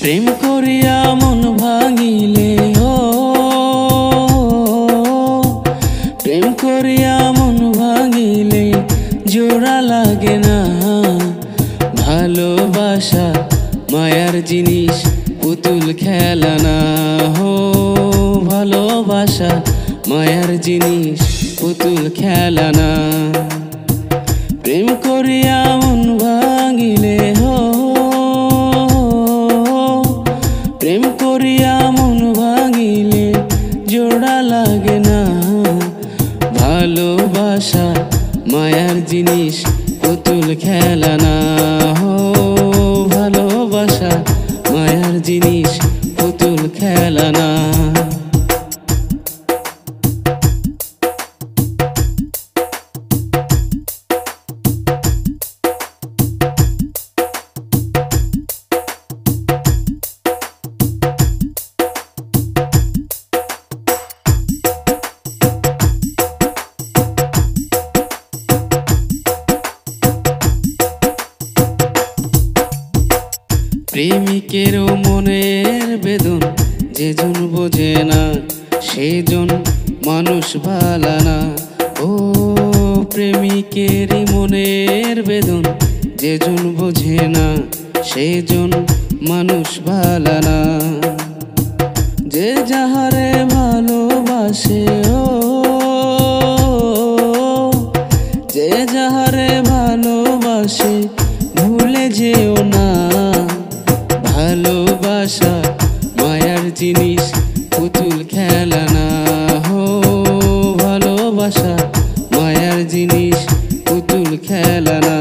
প্রেম করিয়া মন ভাঙিলে প্রেম করিয়া মন ভাঙিলে জোড়া লাগে না। ভালোবাসা মায়ার জিনিস, পুতুল খেলা না। ভালোবাসা মায়ার জিনিস, পুতুল খেলা না। প্রেম করিয়া মন ভাঙিলে প্রেম করিয়া মন ভাঙিলে জোড়া লাগে না। ভালোবাসা মায়ার জিনিস, পুতুল খেলা না। ভালোবাসা মায়ার জিনিস, পুতুল খেলা না। প্রেমিকেরও মনের বেদন যেজন বোঝে না, সেজন মানুষ ভালা না। প্রেমিকেরই মনের বেদন যেজন বোঝে না, সেজন মানুষ ভালা না। যে যাহারে ভালোবাসে যে যাহারে ভালোবাসে ভুলে যেও না। ভালোবাসা মায়ার জিনিস, পুতুল খেলা না। ভালোবাসা মায়ার জিনিস, পুতুল খেলা না।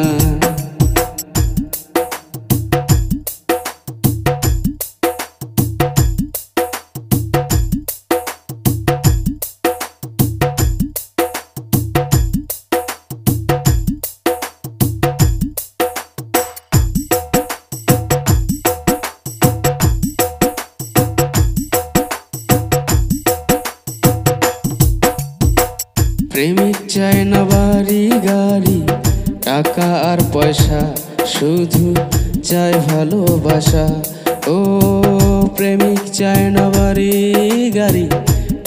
প্রেমিক চায় না বাড়ি গাড়ি, টাকা আর পয়সা, শুধু চায় ভালোবাসা। প্রেমিক চায় না বাড়ি গাড়ি,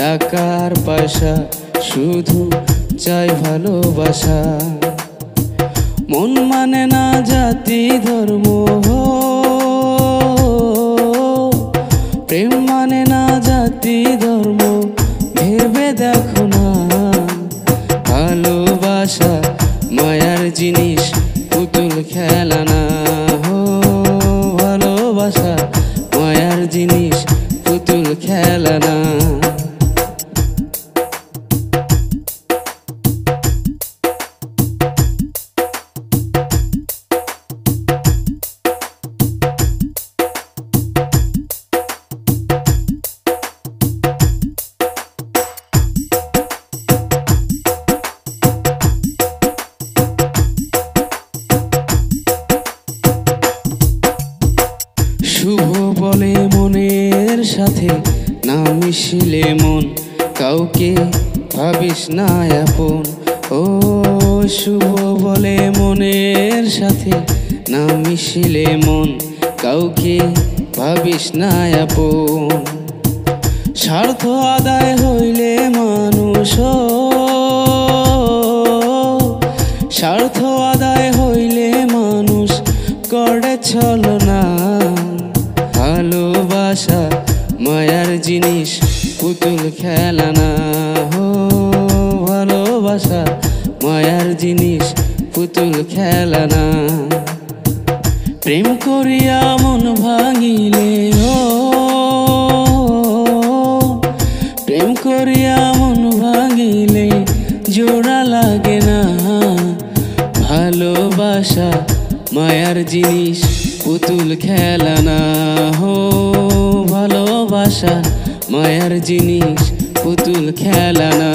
টাকা আর পয়সা, শুধু চায় ভালোবাসা। মন মানে না জাতি ধর্ম, প্রেম মানে না জাতি ধর্ম, ভেবে দেখো না। ভালোবাসা মায়ার জিনিস, পুতুল খেলা না। ভালোবাসা মায়ার জিনিস, পুতুল খেলা না। শুভ বলে মনের সাথে না মিশিলে মন, কাউকে ভাবিস না আপন। শুভ বলে মনের সাথে না মিশিলে মন, কাউকে ভাবিস না আপন। স্বার্থ আদায় হইলে মানুষ, স্বার্থ আদায় হইলে মানুষ করে ছলনা। ভালোবাসা মায়ার জিনিস, পুতুল খেলা না। ভালোবাসা মায়ার জিনিস, পুতুল খেলা না। প্রেম করিয়া মন ভাঙিলে প্রেম করিয়া মন ভাঙিলে জোড়া লাগে না। ভালোবাসা মায়ার জিনিস, পুতুল খেলা না। ভালোবাসা মায়ার জিনিস, পুতুল খেলা না।